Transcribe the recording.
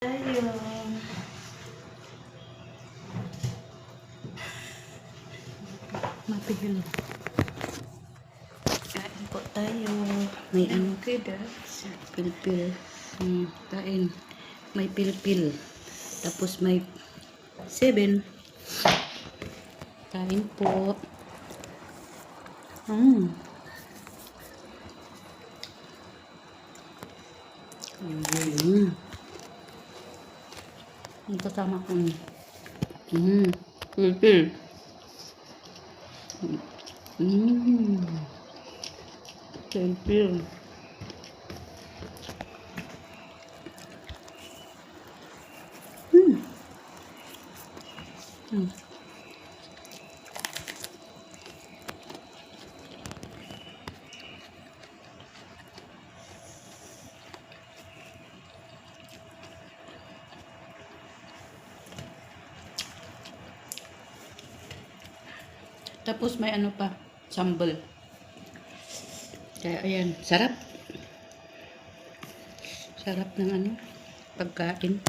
Tayo. Mapigil. Kain po tayo. May ano? Pilpil. Kain. May pilpil. Tapos may 7. Kain po. Ang kasama ko. Pilpil. Pilpil. Tapos may ano pa, sambal. Kaya ayan, sarap. Sarap ng ano, pagkain.